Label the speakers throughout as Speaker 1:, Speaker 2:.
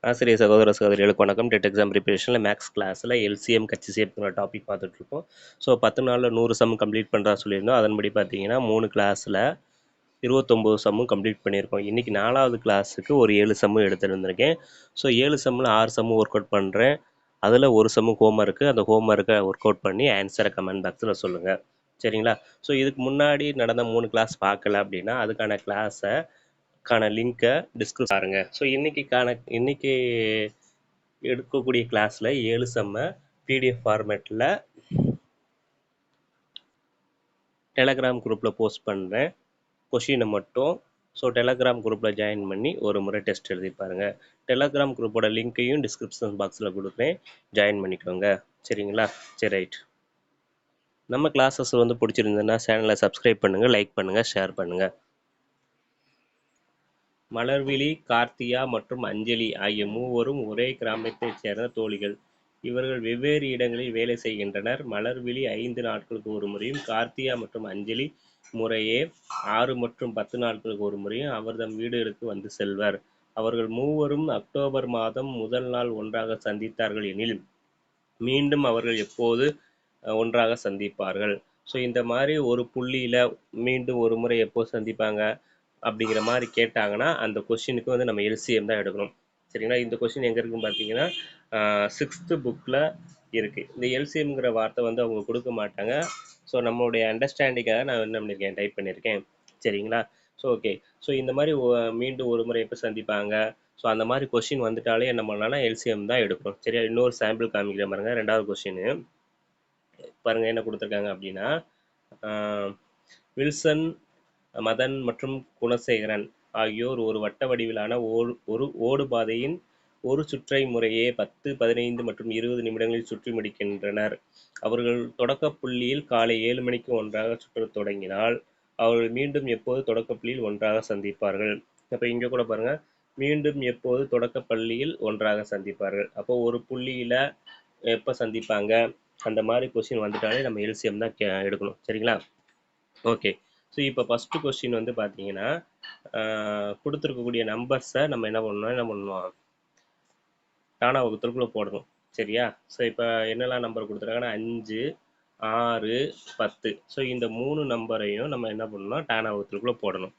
Speaker 1: ஆசிரியர் சகோதர சகோதரிகளுக்கு வணக்கம். டெட் எக்ஸாம் ப்ரிப்பரேஷனில் மேக்ஸ் கிளாஸில் எல்சிஎம் கச்சிசிஎம்ங்கிற டாபிக் பார்த்துட்ருக்கோம். ஸோ 10 நாளில் 100 சம் கம்ப்ளீட் பண்ணுறா சொல்லியிருந்தோம். அதன்படி பார்த்தீங்கன்னா 3 கிளாஸில் 29 சம்மும் கம்ப்ளீட் பண்ணியிருக்கோம். இன்றைக்கி 4வது கிளாஸுக்கு ஒரு 7 சம்மும் எடுத்துருந்துருக்கேன். ஸோ 7 சம்மில் 6 சம்மும் ஒர்க் அவுட் பண்ணுறேன். அதில் ஒரு சம்மு ஹோம் ஒர்க்கு. அந்த ஹோம் ஒர்க்கை ஒர்க் அவுட் பண்ணி ஆன்சரை கமெண்ட் பாக்ஸில் சொல்லுங்கள். சரிங்களா? ஸோ இதுக்கு முன்னாடி நடந்த 3 கிளாஸ் பார்க்கல அப்படின்னா அதுக்கான லிங்கை டிஸ்கிரிப்ஷன் பாருங்க. ஸோ இன்னைக்கு எடுக்கக்கூடிய கிளாஸில் 7 சம்மை பிடிஎஃப் ஃபார்மேட்டில் டெலகிராம் குரூப்பில் போஸ்ட் பண்ணுறேன். கொஷினை மட்டும் டெலகிராம் குரூப்பில் ஜாயின் பண்ணி ஒரு முறை டெஸ்ட் எழுதி பாருங்கள். டெலகிராம் குரூப்போட லிங்க்கையும் டிஸ்கிரிப்ஷன் பாக்ஸில் கொடுக்குறேன், ஜாயின் பண்ணிக்கோங்க. சரிங்களா? சரி, ரைட். நம்ம கிளாஸஸ் பிடிச்சிருந்ததுன்னா சேனலை சப்ஸ்கிரைப் பண்ணுங்கள், லைக் பண்ணுங்கள், ஷேர் பண்ணுங்கள். மலர்விழி, கார்த்தியா மற்றும் அஞ்சலி ஆகிய மூவரும் ஒரே கிராமத்தைச் சேர்ந்த தோழிகள். இவர்கள் வெவ்வேறு இடங்களில் வேலை செய்கின்றனர். மலர்விழி 5 நாட்களுக்கு ஒரு முறையும், கார்த்தியா மற்றும் அஞ்சலி முறையே 6 மற்றும் 10 நாட்களுக்கு ஒரு முறையும் அவர்தம் வீடுகளுக்கு வந்து செல்வர். அவர்கள் மூவரும் அக்டோபர் மாதம் முதல் நாள் ஒன்றாக சந்தித்தார்கள் எனில் மீண்டும் அவர்கள் எப்போது ஒன்றாக சந்திப்பார்கள்? ஸோ இந்த மாதிரி ஒரு புள்ளியில் மீண்டும் ஒரு முறை எப்போ சந்திப்பாங்க அப்படிங்கிற மாதிரி கேட்டாங்கன்னா அந்த கொஷினுக்கு நம்ம எல்சிஎம் தான் எடுக்கணும். சரிங்களா? இந்த கொஷின் எங்கே இருக்குன்னு பார்த்தீங்கன்னா 6th புக்கில் இருக்குது. இந்த எல்சிஎம்ங்கிற வார்த்தை அவங்க கொடுக்க மாட்டாங்க. ஸோ நம்மளுடைய அண்டர்ஸ்டாண்டிங்காக நான் என்ன பண்ணியிருக்கேன், டைப் பண்ணியிருக்கேன். சரிங்களா? So okay. ஸோ இந்த மாதிரி மீண்டும் ஒரு முறை எப்போ சந்திப்பாங்க, ஸோ அந்த மாதிரி கொஷின் வந்துட்டாலே என்ன பண்ணலாம்னா எல்சிஎம் தான் எடுக்கணும். சரியா? இன்னொரு சாம்பிள் காமிக்கிற பாருங்க. 2வது கொஷின் பாருங்கள் என்ன கொடுத்துருக்காங்க அப்படின்னா, வில்சன், மதன் மற்றும் குணசேகரன் ஆகியோர் ஒரு வட்ட வடிவிலான ஒரு ஓடுபாதையின் ஒரு சுற்றை முறையே 10, 15 மற்றும் 20 நிமிடங்களில் சுற்றி முடிக்கின்றனர். அவர்கள் தொடக்க புள்ளியில் காலை 7 மணிக்கு ஒன்றாக சுற்றத் தொடங்கினால் அவர்கள் மீண்டும் எப்போது தொடக்க புள்ளியில் ஒன்றாக சந்திப்பார்கள்? அப்போ இங்கே கூட பாருங்க, மீண்டும் எப்போது தொடக்க பள்ளியில் ஒன்றாக சந்திப்பார்கள். அப்போ ஒரு புள்ளியில் எப்போ சந்திப்பாங்க, அந்த மாதிரி கொஸ்டின் வந்துட்டாலே நம்ம எல்சிஎம் தான் எடுக்கணும். சரிங்களா? ஓகே. ஸோ இப்போ ஃபஸ்ட்டு கொஸ்டின் பார்த்தீங்கன்னா கொடுத்துருக்கக்கூடிய நம்பர்ஸை நம்ம என்ன பண்ணுவோம், டானா வகுத்திற்குள்ளே போடணும். சரியா? ஸோ இப்போ என்னெல்லாம் நம்பர் கொடுத்துருக்காங்கன்னா 5, 6, 10. ஸோ இந்த 3 நம்பரையும் நம்ம என்ன பண்ணணும், டானா வகுத்திற்குள்ளே போடணும்.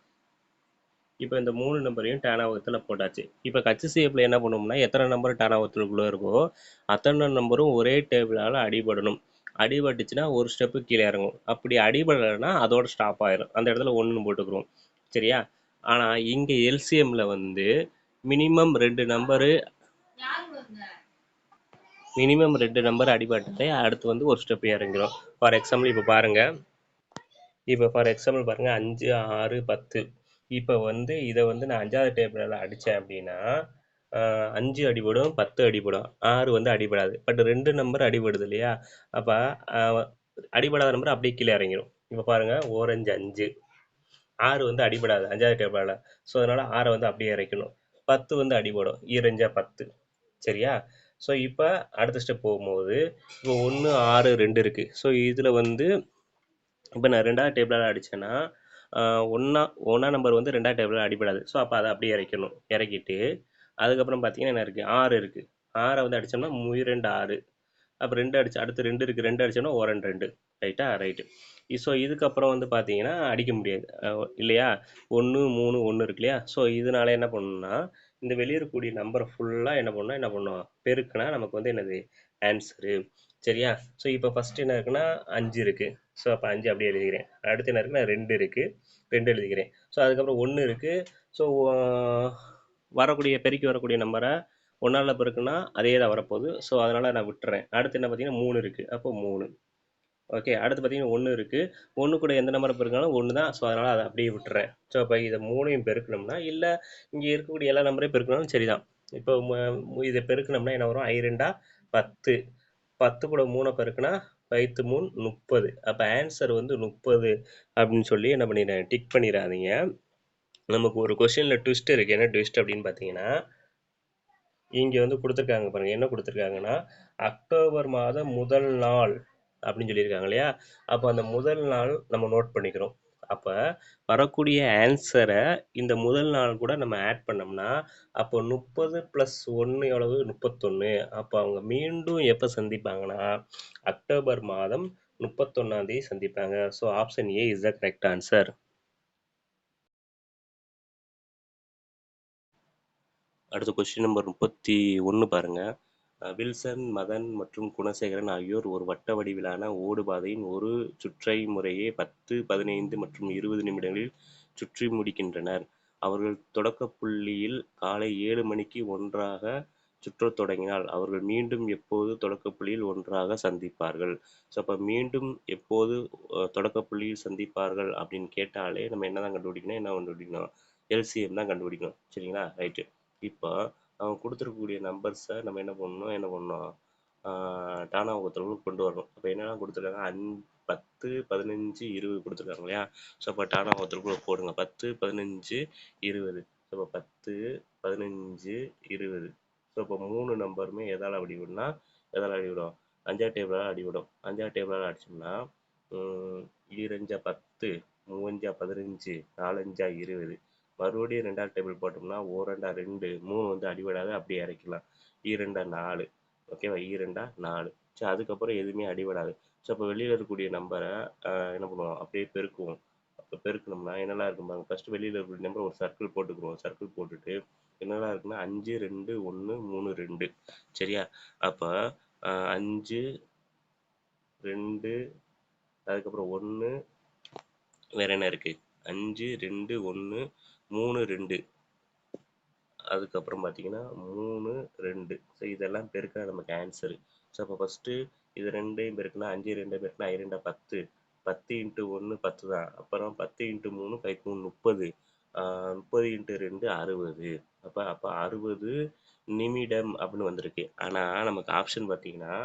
Speaker 1: இப்போ இந்த 3 நம்பரையும் டானா வகுத்தில் போட்டாச்சு. இப்போ கச்சிசிஎஃப்ல என்ன பண்ணுவோம்னா எத்தனை நம்பர் டானா வகுத்திற்குள்ளே இருக்கோ அத்தனை நம்பரும் ஒரே டேபிளால் அடிபடணும். அடிபட்டுச்சுன்னா ஒரு ஸ்டெப்பு கீழே இறங்கும். அப்படி அடிபடலைன்னா அதோட ஸ்டாப் ஆயிரும். அந்த இடத்துல 1ன்னு போட்டுக்கிறோம். சரியா? ஆனால் இங்கே எல்சிஎம்ல மினிமம் 2 நம்பர் அடிபட்டு அடுத்து ஒரு ஸ்டெப் இறங்கிடும். ஃபார் எக்ஸாம்பிள் இப்போ பாருங்கள், 5, 6, 10. இப்போ இதை நான் 5வது டேபிளில் அடித்தேன் அப்படின்னா 5 அடிபடும், 10 அடிபடும், 6 அடிபடாது. பட் 2 நம்பர் அடிபடுது இல்லையா? அப்போ அடிபடாத நம்பர் அப்படியே கீழே இறங்கிடும். இப்போ பாருங்கள், ஓரஞ்சு 5, 6 அடிபடாது 5வது டேபிளால். ஸோ அதனால் 6 அப்படியே இறக்கணும். 10 அடிபடும், 2 10. சரியா? ஸோ இப்போ அடுத்த ஸ்டெப் போகும்போது இப்போ 1, 6, 2 இருக்குது. ஸோ இதில் இப்போ நான் 2வது டேபிளால் அடித்தேன்னா ஒன்றா நம்பர் 2வது டேபிளில் அடிபடாது. ஸோ அப்போ அதை அப்படியே இறக்கிட்டு அதுக்கப்புறம் பார்த்தீங்கன்னா என்ன இருக்குது, 6 இருக்குது. 6 அடித்தோம்னா 2 6. அப்போ 2 அடிச்சு அடுத்து 2 இருக்குது. 2 அடித்தோம்னா 1 2. ரைட்டா? ரைட்டு. ஸோ இதுக்கப்புறம் பார்த்தீங்கன்னா அடிக்க முடியாது இல்லையா? 1 3 1 இருக்கு இல்லையா? ஸோ இதனால என்ன பண்ணணும்னா இந்த வெளியே இருக்கக்கூடிய நம்பரை ஃபுல்லாக என்ன பண்ணுவோம், பெருக்குனா நமக்கு என்னது, ஆன்சரு. சரியா? ஸோ இப்போ ஃபஸ்ட்டு என்ன இருக்குன்னா 5 இருக்குது. ஸோ அப்போ 5 அப்படியே எழுதிக்கிறேன். அடுத்து என்ன இருக்குன்னா 2 இருக்குது, 2 எழுதிக்கிறேன். ஸோ அதுக்கப்புறம் 1 இருக்குது. ஸோ பெருக்கி வரக்கூடிய நம்பரை 1ஆல் பெருக்குன்னா அதே தான் வரப்போகுது. ஸோ அதனால் நான் விட்டுறேன். அடுத்து என்ன பார்த்தீங்கன்னா 3 இருக்குது. அப்போ 3. ஓகே. அடுத்து பார்த்தீங்கன்னா 1 இருக்குது. 1 கூட எந்த நம்பரை பெருக்கினாலும் 1 தான். ஸோ அதனால் அதை அப்படியே விட்டுறேன். ஸோ இப்போ இதை 3ஐயும் பெருக்கணும்னா இல்லை இங்கே இருக்கக்கூடிய எல்லா நம்பரையும் பெருக்கணும்னாலும் சரி தான். இப்போ இதை பெருக்கணும்னா என்ன வரும், 5 10. 10 கூட 3 பெருக்குனா 5 3 30. அப்போ ஆன்சர் 30 அப்படின்னு சொல்லி என்ன பண்ணிடுறேன், டிக் பண்ணிடாதீங்க. நமக்கு ஒரு கொஸ்டினில் ட்விஸ்ட் இருக்குது. என்ன ட்விஸ்ட் அப்படின்னு பார்த்தீங்கன்னா இங்கே கொடுத்துருக்காங்க பாருங்கள். என்ன கொடுத்துருக்காங்கன்னா அக்டோபர் மாதம் முதல் நாள் அப்படின்னு சொல்லியிருக்காங்க இல்லையா? அப்போ அந்த முதல் நாள் நம்ம நோட் பண்ணிக்கிறோம். அப்ப வரக்கூடிய ஆன்சரை இந்த முதல் நாள் கூட நம்ம ஆட் பண்ணோம்னா, அப்போ 30 + 1 எவ்வளவு? 31. அப்ப அவங்க மீண்டும் எப்ப சந்திப்பாங்கன்னா, அக்டோபர் மாதம் 31ஆம் தேதி சந்திப்பாங்க. So option A is the correct answer. அடுத்த கொஸ்டின் நம்பர் 31 பாருங்க. வில்சன், மதன் மற்றும் குணசேகரன் ஆகியோர் ஒரு வட்ட வடிவிலான ஓடுபாதையின் ஒரு சுற்றை முறையே 10, 15 மற்றும் 20 நிமிடங்களில் சுற்றி முடிக்கின்றனர். அவர்கள் தொடக்க புள்ளியில் காலை 7 மணிக்கு ஒன்றாக சுற்றத் தொடங்கினால் அவர்கள் மீண்டும் எப்போது தொடக்க புள்ளியில் ஒன்றாக சந்திப்பார்கள்? ஸோ அப்போ மீண்டும் எப்போது தொடக்க புள்ளியில் சந்திப்பார்கள் அப்படின்னு கேட்டாலே நம்ம என்ன தான் கண்டுபிடிக்கணும், என்ன கண்டுபிடிக்கணும்? எல்சிஎம் தான் கண்டுபிடிக்கணும். சரிங்களா? ரைட்டு. இப்போ அவங்க கொடுத்துருக்கக்கூடிய நம்பர்ஸை நம்ம என்ன பண்ணணும் டானா ஒருத்தவங்களுக்கு கொண்டு வரணும். அப்போ என்னெல்லாம் கொடுத்துருக்காங்க? 10, 15, 20 கொடுத்துருக்காங்க இல்லையா? ஸோ அப்போ டானா ஒருத்தருக்கு போடுங்க. 10, 15, 20. ஸோ இப்போ 10, 15, 20. ஸோ இப்போ 3 நம்பருமே எதால் அடிவிடும்? 5ஆம் டேபிளால் அடிவிடும். 5ஆம் டேபிளால் அடிச்சோம்னா ஈரஞ்சா 10, மூவஞ்சா 15, நாலஞ்சா 20. மறுபடியும் 2ஆம் டேபிள் போட்டோம்னா ஓரெண்டா 2, 3 வந்து அடிபடாது, அப்படியே இறக்கலாம். ஈரெண்டா 4. ஓகேவா? ஈரெண்டா 4. சரி, அதுக்கப்புறம் எதுவுமே அடிபடாது. ஸோ அப்போ வெளியில் இருக்கக்கூடிய நம்பரை என்ன பண்ணுவோம்? அப்படியே பெருக்குவோம். அப்போ பெருக்கணும்னா என்னெல்லாம் இருக்கும் பாருங்க. ஃபர்ஸ்ட் வெளியில் இருக்கக்கூடிய நம்பர் ஒரு சர்க்கிள் போட்டுக்குருவோம். சர்க்கிள் போட்டுட்டு என்னெல்லாம் இருக்குன்னா 5, 2, 1, 3, 2. சரியா? அப்போ 5, 2, அதுக்கப்புறம் 1, வேற என்ன இருக்கு? 5, 2, 1, 3, 2. அதுக்கப்புறம் பார்த்தீங்கன்னா 3, 2. ஸோ இதெல்லாம் பெருக்கினா நமக்கு ஆன்சரு. ஸோ அப்போ ஃபஸ்ட்டு இது ரெண்டையும் பெருக்கினா 5 2 பெருக்கினா 2 10. 10 இன்ட்டு 1 10 தான். அப்புறம் 10 இன்ட்டு 3 5 30. 30 இன்ட்டு 2 60. அப்போ அப்போ 60 நிமிடம் அப்படின்னு வந்திருக்கு. ஆனால் நமக்கு ஆப்ஷன் பார்த்தீங்கன்னா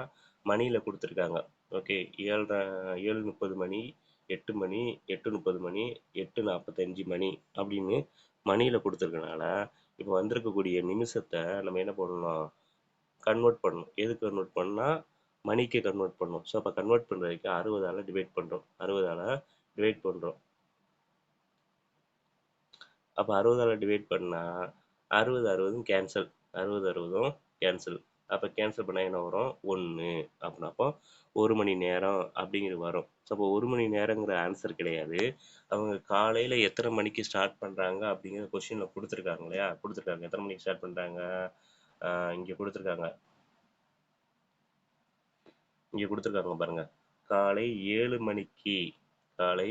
Speaker 1: மணியில் கொடுத்துருக்காங்க. ஓகே, 7:30 மணி, 8 மணி, 8:30 மணி, 8:45 மணி அப்படின்னு மணியில் கொடுத்துருக்கனால இப்போ வந்திருக்கக்கூடிய நிமிஷத்தை நம்ம என்ன பண்ணணும்? கன்வெர்ட் பண்ணணும். எதுக்கு கன்வெர்ட் பண்ணால் மணிக்கு கன்வெர்ட் பண்ணணும். ஸோ அப்போ கன்வெர்ட் பண்ணுறதுக்கு 60ஆல் டிவைட் பண்ணுறோம். 60ஆல் டிவைட் பண்ணுறோம். அப்போ 60ஆல் டிவைட் பண்ணால் 60 60 கேன்சல். 60 60 கேன்சல். அப்போ கேன்சல் பண்ணால் என்ன வரும்? 1 அப்படின்னா அப்போ 1 மணி நேரம் அப்படிங்கிறது வரும். ஸோ அப்போ 1 மணி நேரங்கிற ஆன்சர் கிடையாது. அவங்க காலையில் எத்தனை மணிக்கு ஸ்டார்ட் பண்ணுறாங்க அப்படிங்கிற கொஸ்டினில் கொடுத்துருக்காங்க இல்லையா? கொடுத்துருக்காங்க. எத்தனை மணிக்கு ஸ்டார்ட் பண்ணுறாங்க? இங்கே கொடுத்துருக்காங்க. இங்கே கொடுத்துருக்காங்க பாருங்க. காலை 7 மணிக்கு காலை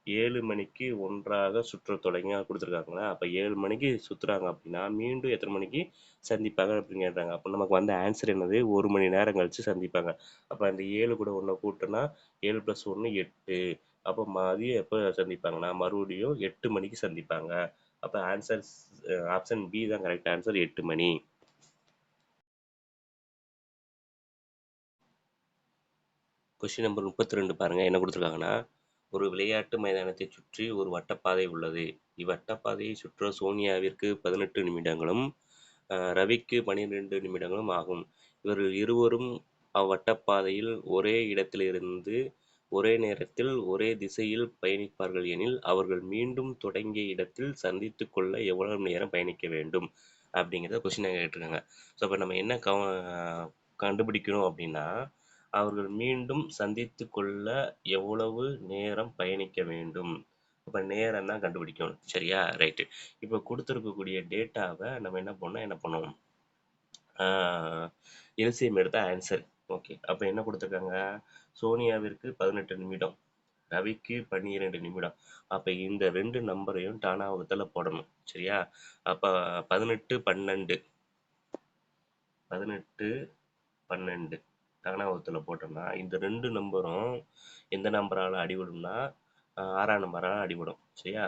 Speaker 1: 7 மணிக்கு ஒன்றாக சுற்றத் தொடங்கி கொடுத்துருக்காங்களா? அப்போ 7 மணிக்கு சுற்றுறாங்க அப்படின்னா மீண்டும் எத்தனை மணிக்கு சந்திப்பாங்க அப்படின்னு கேட்டாங்க. அப்போ நமக்கு வந்த ஆன்சர் என்னது? 1 மணி நேரம் கழிச்சு சந்திப்பாங்க. அப்போ அந்த 7 கூட 1 கூட்டினா 7 + 1 8. அப்போ மதியம் எப்போ சந்திப்பாங்கன்னா மறுபடியும் 8 மணிக்கு சந்திப்பாங்க. அப்போ ஆன்சர் ஆப்ஷன் பி தான் கரெக்ட் ஆன்சர், 8 மணி. கொஸ்டின் நம்பர் 32 பாருங்க. என்ன கொடுத்துருக்காங்கன்னா, ஒரு விளையாட்டு மைதானத்தைச் சுற்றி ஒரு வட்டப்பாதை உள்ளது. இவ்வட்டப்பாதையை சுற்ற சோனியாவிற்கு 18 நிமிடங்களும் ரவிக்கு 12 நிமிடங்களும் ஆகும். இவர்கள் இருவரும் அவ்வட்டப்பாதையில் ஒரே இடத்திலிருந்து ஒரே நேரத்தில் ஒரே திசையில் பயணிப்பார்கள் எனில் அவர்கள் மீண்டும் தொடங்கிய இடத்தில் சந்தித்துக் கொள்ள எவ்வளவு நேரம் பயணிக்க வேண்டும் அப்படிங்கிறத கொஸ்டினாக கேட்டிருக்காங்க. ஸோ அப்போ நம்ம என்ன கண்டுபிடிக்கணும் அப்படின்னா, அவர்கள் மீண்டும் சந்தித்து கொள்ள எவ்வளவு நேரம் பயணிக்க வேண்டும். இப்போ நேரம் தான் கண்டுபிடிக்கணும். சரியா? ரைட்டு. இப்போ கொடுத்துருக்கக்கூடிய டேட்டாவை நம்ம என்ன பண்ணுவோம்? எல்சிஎம் எடுத்த ஆன்சர். ஓகே, அப்போ என்ன கொடுத்துருக்காங்க? சோனியாவிற்கு 18 நிமிடம், ரவிக்கு 12 நிமிடம். அப்போ இந்த 2 நம்பரையும் டானா வகுத்தில் போடணும். சரியா? அப்போ 18 12 18 12 டானா வகுத்தில் போட்டோம்னா இந்த 2 நம்பரும் எந்த நம்பரால் அடிபடும்னா 6ஆம் நம்பரால் அடிபடும். சரியா?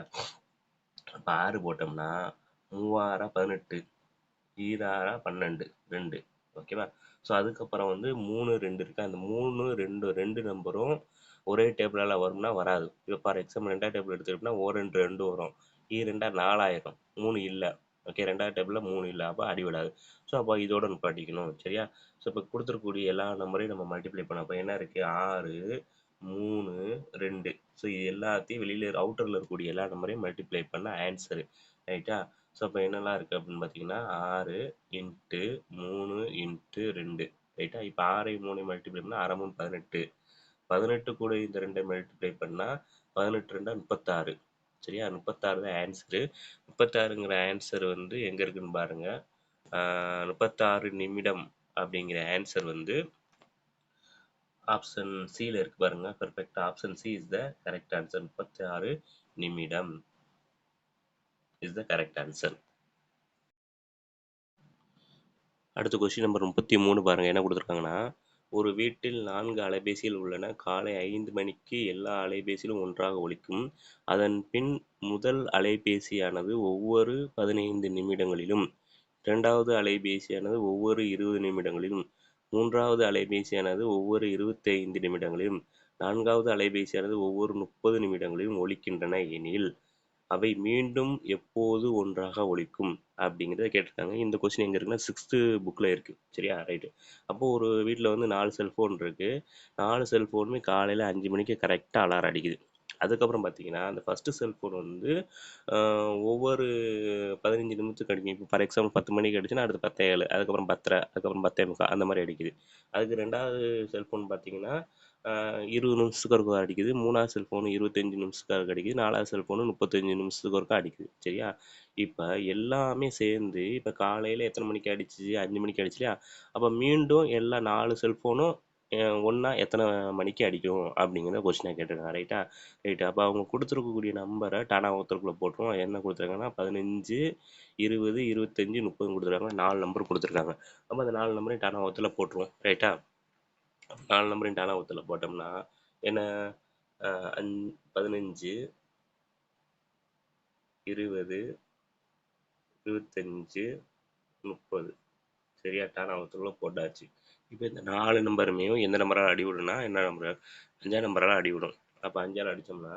Speaker 1: அப்போ 6 போட்டோம்னா 3 18, 2 12, 2. ஓகேவா? ஸோ அதுக்கப்புறம் வந்து 3 2 இருக்கு. அந்த 3 2 2 நம்பரும் ஒரே டேபிளால் வரும்னா வராது. இப்போ ஃபார் எக்ஸாம்பிள் 2ஆம் டேபிள் எடுத்துக்கிட்டோம்னா 2 2 வரும். 2 4 ஆயிரும். 3 இல்லை. ஓகே, 2ஆம் டேபிளில் 3 இல்லை. அப்போ அடிபடாது. ஸோ அப்போ இதோட நிப்பாட்டிக்கணும். சரியா? ஸோ இப்போ கொடுத்துருக்கக்கூடிய எல்லா நம்பரையும் நம்ம மல்டிப்ளை பண்ண அப்போ என்ன இருக்குது? 6 3, 2. ஸோ இது எல்லாத்தையும் வெளியில அவுட்டர்ல இருக்கக்கூடிய எல்லா நம்பரையும் மல்டிப்ளை பண்ண ஆன்சரு. ரைட்டா? ஸோ அப்ப என்னலாம் இருக்கு அப்படின்னு பார்த்தீங்கன்னா, 6 இன்ட்டு 3 இன்ட்டு 2. ரைட்டா? இப்ப 6ஐயும் 3ஐயும் மல்டிப்ளை பண்ணா 6 3 18. 18 கூட இந்த 2 மல்டிப்ளை பண்ணா 18 2 36. சரியா? 36 தான் ஆன்சரு. 36ங்கிற ஆன்சர் வந்து எங்க இருக்குன்னு பாருங்க. 36 நிமிடம் அப்படிங்கிற ஆன்சர் வந்து ஆப்ஷன் சில இருக்கு பாருங்க. Perfect. Option C is the correct answer. 36 நிமிடம் இஸ் த கரெக்ட் ஆன்சர். அடுத்த கொஸ்டின் நம்பர் 33 பாருங்க. என்ன கொடுத்துருக்காங்கன்னா, ஒரு வீட்டில் 4 அலைபேசிகள் உள்ளன. காலை 5 மணிக்கு எல்லா அலைபேசிகளும் ஒன்றாக ஒலிக்கும். அதன் பின் முதல் அலைபேசியானது ஒவ்வொரு 15 நிமிடங்களிலும், இரண்டாவது அலைபேசியானது ஒவ்வொரு 20 நிமிடங்களிலும், மூன்றாவது அலைபேசியானது ஒவ்வொரு 25 நிமிடங்களிலும், நான்காவது அலைபேசியானது ஒவ்வொரு 30 நிமிடங்களிலும் ஒலிக்கின்றன எனில், அவை மீண்டும் எப்போது ஒன்றாக ஒலிக்கும் அப்படிங்கிறத கேட்டிருக்காங்க. இந்த கொஸ்டின் எங்க இருக்குன்னா 6th புக்ல இருக்கு. சரியா? ரைட்டு. அப்போ ஒரு வீட்ல வந்து 4 செல்ஃபோன் இருக்கு. 4 செல்ஃபோனுமே காலையில 5 மணிக்கு கரெக்ட்டா அலாரம் அடிக்குது. அதுக்கப்புறம் பார்த்தீங்கன்னா, அந்த ஃபர்ஸ்ட்டு செல்ஃபோன் வந்து அ ஒவ்வொரு 15 நிமிஷத்துக்கு அடிக்கும். இப்போ ஃபார் எக்ஸாம்பிள் 10 மணிக்கு அடிச்சுன்னா, அடுத்து 10:07, அதுக்கப்புறம் 10:30, அதுக்கப்புறம் 10:45 அந்த மாரி அடிக்குது. அதுக்கு 2வது செல்ஃபோன் பார்த்தீங்கன்னா, அ 20 நிமிஷத்துக்கு ஒருக்கா அடிக்குது. 3வது செல்ஃபோன் 25 நிமிஷத்துக்கு ஒருக்கா அடிக்குது. 4வது செல்ஃபோன் 35 நிமிஷத்துக்கு ஒருக்கா அடிக்குது. சரியா? இப்ப எல்லாமே சேர்ந்து இப்ப காலையில எத்தன மணிக்கு அடிச்சுச்சு? 5 மணிக்கு அடிச்சு இல்லையா? அப்ப மீண்டும் எல்லா 4 செல்ஃபோனும் ஒண்ணா எத்தன மணிக்கு அடிக்கும்? அப்படிங்கிறத கொஸ்டினா கேட்டிருக்காங்க. ரைட்டா? ரைட். அப்ப அவங்க குடுத்துருக்கக்கூடிய நம்பர டாடா உத்தரக்குள்ள போட்டுருவோம். என்ன குடுத்துருக்காங்கன்னா 15, 20, 25, 30 குடுத்துருக்காங்க. 4 நம்பர் குடுத்துருக்காங்க. அப்ப அந்த 4 நம்பரையும் டாடா உத்தரல போட்டுருவோம். ரைட்டா? 4 நம்பரையும் டாடா உத்தரல போட்டோம்னா, என்ன அ அஞ் 15, 20, 25, 30. சரியா? டாடா உத்தரல போட்டாச்சு. இப்ப இந்த 4 நம்பருமே எந்த நம்பரால அடிவிடும்னா, என்ன நம்பர்? 5ஆம் நம்பரால அடிவிடும். அப்ப 5ஆல அடிச்சோம்னா,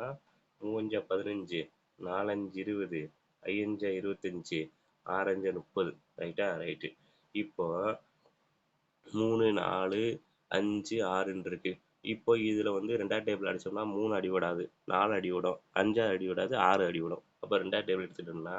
Speaker 1: 3 5 15, 4 5 20, 5 5 25, 6 5 30. ரைட்டா? ரைட்டு. இப்போ 3 4 5 6ன்னு இருக்கு. இப்போ இதுல வந்து 2வது டேபிள் அடிச்சோம்னா 3 அடிவிடாது. 4 அடிவிடும். 5 அடிவிடாது. 6 அடிவிடும். அப்ப 2வது டேபிள் எடுத்துட்டோம்னா,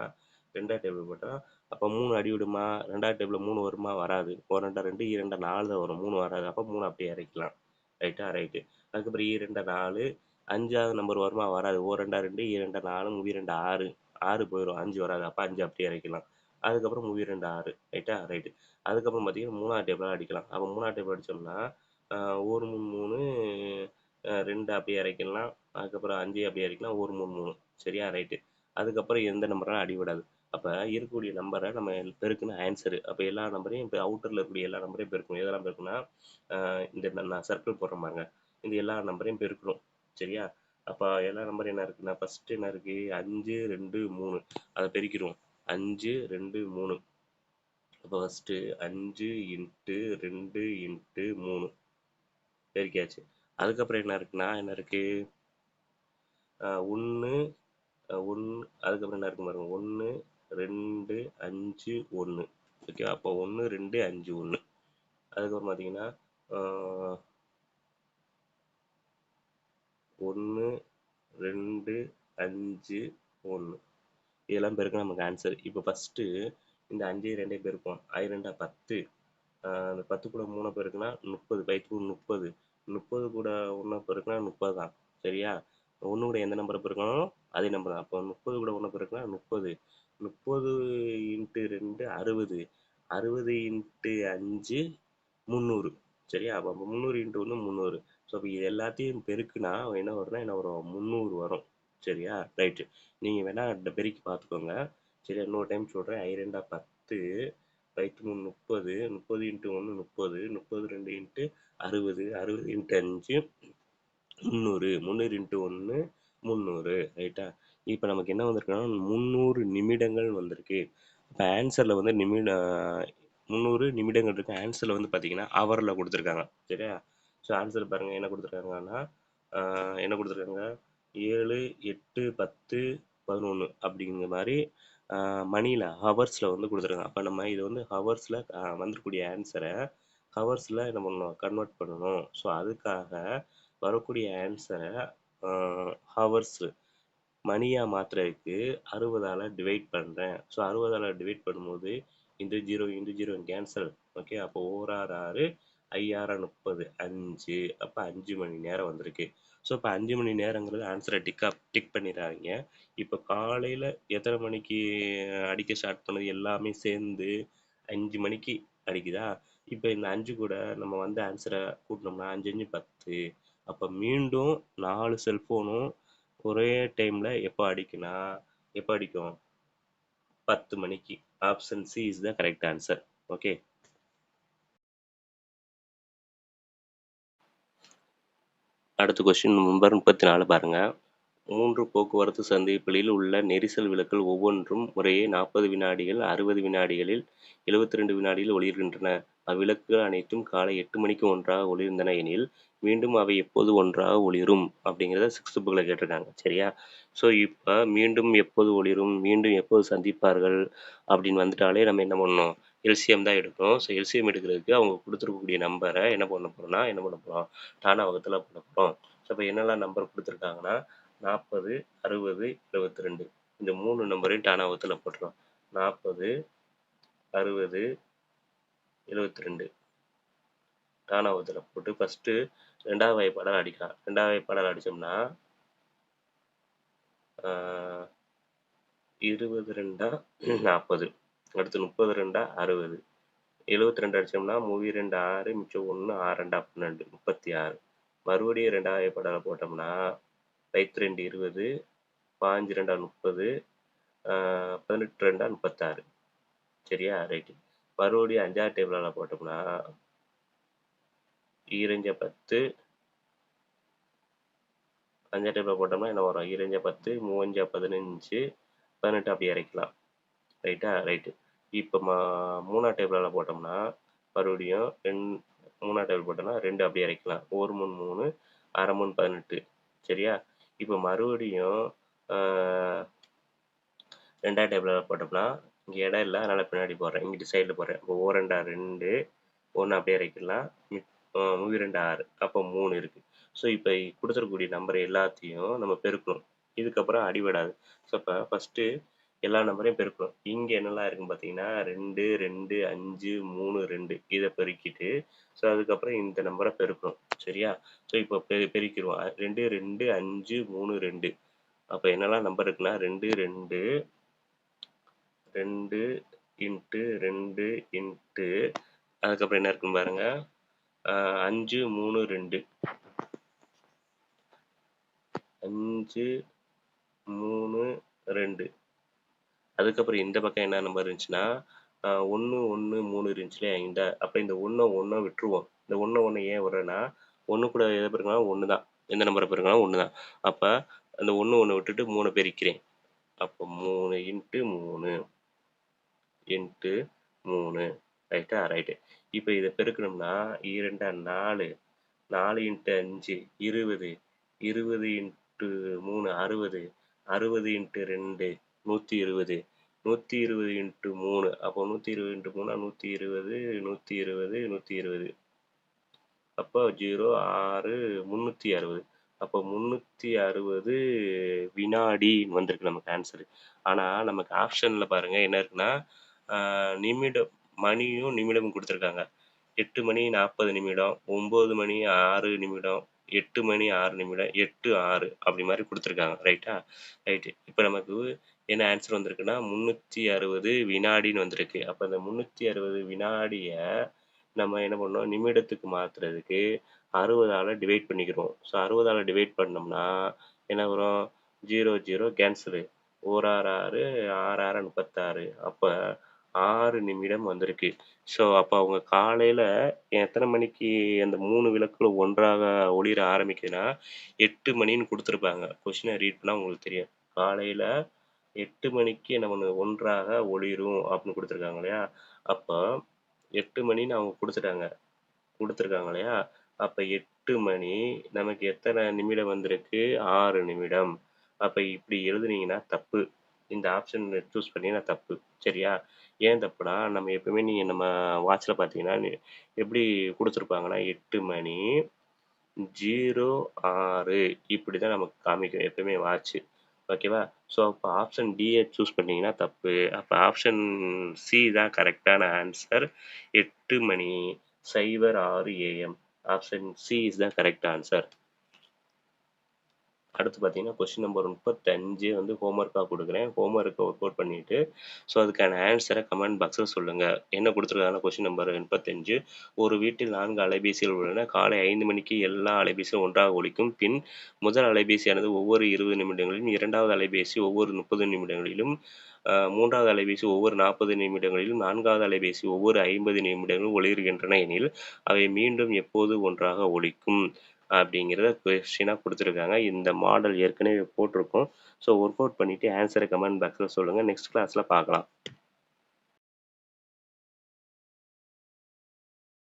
Speaker 1: 2வது டேபிள் போட்டா, அப்ப 3 அடிவிடுமா? 2வது டேபிள்ல 3 வருமா? வராது. 1 2 2, 2 4 தான் வரும். 3 வராது. அப்ப 3 அப்படியே இறக்கலாம். ரைட்டா? ரைட்டு. அதுக்கப்புறம் 2 4, 5வது நம்பர் வருமா? வராது. 2 2, 2 4, 2 6. 6 போயிரும். 5 வராது. அப்ப 5 அப்படியே இறக்கலாம். அதுக்கப்புறம் 2 6. ரைட்டா? ரைட்டு. அதுக்கப்புறம் பார்த்தீங்கன்னா 3வது டேபிளா அடிக்கலாம். அப்போ 3வது டேபிள் அடிச்சோம்னா, ஒரு 3 3, 2 அப்படியே இறக்கிடலாம். அதுக்கப்புறம் 5 அப்படியே இறக்கிக்கலாம். ஒரு 3 3. சரியா? ரைட்டு. அதுக்கப்புறம் எந்த நம்பரும் அடிவிடாது. அப்ப இருக்கக்கூடிய நம்பர நம்ம பெருக்குன ஆன்சரு. அப்ப எல்லா நம்பரையும் இப்ப அவுட்டர்ல இருக்கக்கூடிய எல்லா நம்பரையும் பெருக்கணும். எதெல்லாம் பெருக்கணும்னா, இந்த நான் சர்க்கிள் போடுறேன் பாருங்க. இந்த எல்லா நம்பரையும் பெருக்கணும். சரியா? அப்ப எல்லா நம்பரும் என்ன இருக்குன்னா, ஃபர்ஸ்ட் என்ன இருக்கு? 5 2 3. அத பெருக்கிருவோம். 5 2 3. அப்ப ஃபர்ஸ்ட்டு 5 இன்ட்டு 2 இன்ட்டு 3 பெருக்கியாச்சு. அதுக்கப்புறம் என்ன இருக்கு? 1 1 அதுக்கப்புறம் என்ன இருக்கு பாருங்க. 1 2 5 1. ஓகேவா? அப்போ 1 2 5 1. அதுக்கப்புறம் பார்த்தீங்கன்னா, ஆ 1 2 5 1. இதெல்லாம் பெருக்குனா நமக்கு ஆன்சர். இப்போ ஃபர்ஸ்ட்டு இந்த 5 2 பெருக்குவோம். 5 2 10. அந்த 10 கூட 3 பெருக்குனா 30. 30. 30 கூட 1 பெருக்குனா 30 தான். சரியா? 1 கூட எந்த நம்பரை பெருக்கணும்? அதே நம்பர் தான். அப்போ 30 கூட 1 பெருக்குனா 30. 30 இன்ட்டு 2 60. 60 இன்ட்டு 5 300. சரியா? அப்போ 300 இன்ட்டு 1 300. ஸோ அப்போ இது எல்லாத்தையும் பெருக்குனா என்ன வரும்? 300 வரும். சரியா? ரைட்டு. நீங்க வேணா பெருக்கி பார்த்துக்கோங்க. சரியா? இன்னொரு டைம் சொல்றேன். 2 10. 3 30. 30 இன்ட்டு 1 30. 32 இன்ட்டு 60. 60 இன்ட்டு 5 300. 300 இன்ட்டு 1 300. ரைட்டா? இப்போ நமக்கு என்ன வந்திருக்குன்னா 300 நிமிடங்கள் வந்திருக்கு. இப்போ ஆன்சர்ல வந்து 300 நிமிடங்கள் இருக்கு. ஆன்சர்ல வந்து பார்த்தீங்கன்னா ஹவர்ல கொடுத்துருக்காங்க. சரியா? ஸோ ஆன்சர் பாருங்க என்ன கொடுத்துருக்காங்கன்னா, என்ன கொடுத்துருக்காங்க? 7 8 10 11 அப்படிங்கிற மாதிரி மணியில ஹவர்ஸ்ல வந்து கொடுத்துருக்காங்க. அப்போ நம்ம இது வந்து ஹவர்ஸ்ல வந்திருக்கக்கூடிய ஆன்சரை ஹவர்ஸ்ல என்ன பண்ணணும்? கன்வெர்ட் பண்ணணும். ஸோ அதுக்காக வரக்கூடிய ஆன்சரை ஹவர்ஸ் மணியாக மாற்றுறதுக்கு 60ஆல் டிவைட் பண்ணுறேன். ஸோ 60ஆல் டிவைட் பண்ணும்போது இந்த 0 இந்த 0 கேன்சல். ஓகே, அப்போ ஓராறு 6, ஐயாறு 30, 5. அப்போ 5 மணி நேரம் வந்திருக்கு. ஸோ இப்போ 5 மணி நேரங்கிறது ஆன்சரை டிக் பண்ணிடுறாங்க. இப்போ காலையில் எத்தனை மணிக்கு அடிக்க ஸ்டார்ட் பண்ணது எல்லாமே சேர்ந்து 5 மணிக்கு அடிக்குதா? இப்போ இந்த 5 கூட நம்ம வந்து ஆன்சரை கூட்டினோம்னா 5 5 10. அப்போ மீண்டும் 4 செல்ஃபோனும் ஒரே டைமில் எப்போ அடிக்கும்? 10 மணிக்கு. Option C is the correct answer. Okay, அடுத்த கொஸ்டின் நம்பர் 34 பாருங்க. 3 போக்குவரத்து சந்திப்புகளில் உள்ள நெரிசல் விளக்குகள் ஒவ்வொன்றும் முறையே 40 வினாடிகள், 60 வினாடிகளில், 72 வினாடியில் ஒளிர்கின்றன. அவ்விளக்குகள் அனைத்தும் காலை 8 மணிக்கு ஒன்றாக ஒளிர்ந்தன எனில், மீண்டும் அவை எப்போது ஒன்றாக ஒளிரும் அப்படிங்கிறத 6th புக்கில் கேட்டிருக்காங்க. சரியா? ஸோ இப்போ மீண்டும் எப்போது ஒளிரும், மீண்டும் எப்போது சந்திப்பார்கள் அப்படின்னு வந்துட்டாலே நம்ம என்ன பண்ணணும்? எல்சிஎம் தான் எடுக்கணும். ஸோ எல்சிஎம் எடுக்கிறதுக்கு அவங்க கொடுத்துருக்கக்கூடிய நம்பரை என்ன பண்ண போகிறோம்? டானா வகுத்தில் பண்ண போகிறோம். ஸோ இப்போ என்னெல்லாம் நம்பர் கொடுத்துருக்காங்கன்னா 40, 60, 72 இந்த 3 நம்பரையும் டானா வகுத்தில் போட்டுரும். 40, 60, 72 டானா வகுத்தில் போட்டு ஃபஸ்ட்டு 2வது வகைப்பாடால் அடிக்கலாம். 2வது வகைப்பாடால் அடித்தோம்னா 22 40, அடுத்து 32 60, 72 அடித்தோம்னா 3 2 6, மிச்சம் 1 6 2 12, 36. மறுபடியும் 2வது வகைப்பாடால் போட்டோம்னா 5 2 20, 5 2 30, 18 2 36. சரியா? ரைட்டு. மறுபடியும் 5வது டேபிளால் போட்டோம்னா 2 10, 5வது டேபிளில் போட்டோம்னா என்ன வரும்? 2 10, 3 15, 18 அப்படி இறக்கலாம். ரைட்டா? ரைட்டு. இப்போ 3வது டேபிளால் போட்டோம்னா மறுபடியும் 3வது டேபிள் போட்டோம்னா 2 அப்படியே இறக்கலாம். 1 3 3, அரை 3 18. சரியா? இப்போ மறுபடியும் 2வது டேபிளில் போட்டோம்னா இங்கே இடம் இல்லை, அதனால் பின்னாடி போடுறேன். இங்கிட்டு சைடில் போடுறேன். இப்போ 2 2, 1 அப்படியே இறக்கிடலாம். 3 2 6, அப்போ 3 இருக்குது. ஸோ இப்போ கொடுத்துருக்கக்கூடிய நம்பர் எல்லாத்தையும் நம்ம பெருக்கணும். இதுக்கப்புறம் அடிபடாது. ஸோ இப்போ ஃபஸ்ட்டு எல்லா நம்பரையும் பெருக்கணும். இங்கே என்னெல்லாம் இருக்குன்னு பார்த்தீங்கன்னா 2 2 5 3 2 இதை பெருக்கிட்டு ஸோ அதுக்கப்புறம் இந்த நம்பரை பெருக்கணும். சரியா? ஸோ இப்போ பெருக்கிடுவோம். 2 2 5 3 2. அப்போ என்னெல்லாம் நம்பர் இருக்குன்னா 2 2 2 இன்ட்டு 2 இன்ட்டு அதுக்கப்புறம் என்ன இருக்குன்னு பாருங்க 5 3 2 5 3 2. அதுக்கப்புறம் இந்த பக்கம் என்ன நம்பர் இருந்துச்சுன்னா 1 1 3 இருந்துச்சு இல்லையா? அப்போ இந்த 1 விட்டுருவோம். இந்த 1 ஏன் விடுறேன்னா 1 கூட எதை பெருக்கலாம்? 1 தான். எந்த நம்பரை பெருக்கலாம்? 1 தான். அப்போ அந்த 1 விட்டுட்டு 3 பெருக்கிறேன். அப்போ 3 இன்ட்டு 3 இன்ட்டு 3. ரைட்டா? ரைட்டு. இப்போ இதை பெருக்கணும்னா 2 4, 4 இன்ட்டு 5 20, 20 இன்ட்டு 3 60, 60 இன்ட்டு 2 120, 120 இன்ட்டு 3 அப்போ 120 இன்ட்டு 3 120, 120, 120. அப்போ 0 6 360. அப்போ 360 வினாடின்னு வந்திருக்கு நமக்கு ஆன்சரு. ஆனால் நமக்கு ஆப்ஷனில் பாருங்கள் என்ன இருக்குன்னா நிமிடம் மணியும் நிமிடமும் கொடுத்துருக்காங்க. 8 மணி 40 நிமிடம், 9 மணி 6 நிமிடம், 8 மணி 6 நிமிடம், 8 6 அப்படி மாதிரி கொடுத்துருக்காங்க. ரைட்டா? ரைட்டு. இப்போ நமக்கு என்ன ஆன்சர் வந்திருக்குன்னா 360 வினாடின்னு வந்திருக்கு. அப்போ இந்த 360 வினாடியை நம்ம என்ன பண்ணோம்? நிமிடத்துக்கு மாற்றுறதுக்கு 60ஆல் டிவைட் பண்ணிக்கிறோம். ஸோ 60ஆல் டிவைட் பண்ணோம்னா என்ன வரும்? 0 0 கேன்சலு. 1 6 6, 6 6 36. அப்போ 6 நிமிடம் வந்திருக்கு. ஸோ அப்போ அவங்க காலையில் எத்தனை மணிக்கு அந்த 3 விளக்குகளும் ஒன்றாக ஒளிர ஆரம்பிக்குதுன்னா 8 மணின்னு கொடுத்துருப்பாங்க. கொஷினை ரீட் பண்ணால் உங்களுக்கு தெரியும். காலையில் 8 மணிக்கு என்ன பண்ணு ஒன்றாக ஒளிரும் அப்படின்னு கொடுத்துருக்காங்க இல்லையா? அப்போ 8 மணின்னு அவங்க கொடுத்துருக்காங்க இல்லையா? அப்போ 8 மணி நமக்கு எத்தனை நிமிடம் வந்திருக்கு? 6 நிமிடம். அப்போ இப்படி எழுதுனீங்கன்னா தப்பு. இந்த ஆப்ஷன் சூஸ் பண்ணிங்கன்னா தப்பு. சரியா? ஏன் தப்புனா நம்ம எப்பவுமே நீங்கள் நம்ம வாட்சில் பார்த்தீங்கன்னா எப்படி கொடுத்துருப்பாங்கன்னா 8 மணி 06 இப்படி தான் நமக்கு காமிக்கும் எப்பவுமே வாட்ச். ஓகேவா? ஸோ அப்போ ஆப்ஷன் டியை சூஸ் பண்ணீங்கன்னா தப்பு. அப்போ ஆப்ஷன் சி தான் கரெக்டான ஆன்சர். 8 மணி 06 AM. Option C is the correct answer. அடுத்து பார்த்தீங்கன்னா கொஸ்டின் நம்பர் 35 வந்து ஹோம்ஒர்க்காக கொடுக்குறேன். ஹோம்ஒர்க்கை ஒர்க் அவுட் பண்ணிவிட்டு ஸோ அதுக்கான ஆன்சரை கமெண்ட் பாக்ஸில் சொல்லுங்கள். என்ன கொடுத்துருக்காங்கன்னா கொஸ்டின் நம்பர் 35, ஒரு வீட்டில் 4 அலைபேசிகள் உள்ளன. காலை 5 மணிக்கு எல்லா அலைபேசியும் ஒன்றாக ஒலிக்கும். பின் முதல் அலைபேசியானது ஒவ்வொரு 20 நிமிடங்களிலும், இரண்டாவது அலைபேசி ஒவ்வொரு 30 நிமிடங்களிலும், மூன்றாவது அலைபேசி ஒவ்வொரு 40 நிமிடங்களிலும், நான்காவது அலைபேசி ஒவ்வொரு 50 நிமிடங்களிலும் ஒளிர்கின்றன எனில் அவை மீண்டும் எப்போது ஒன்றாக ஒலிக்கும் அப்படிங்கிறத கொஸ்டினாக கொடுத்துருக்காங்க. இந்த மாடல் ஏற்கனவே போட்டிருக்கோம். ஸோ ஒர்க் அவுட் பண்ணிவிட்டு ஆன்சரை கமெண்ட் பாக்ஸில் சொல்லுங்கள். நெக்ஸ்ட் கிளாஸில் பார்க்கலாம்.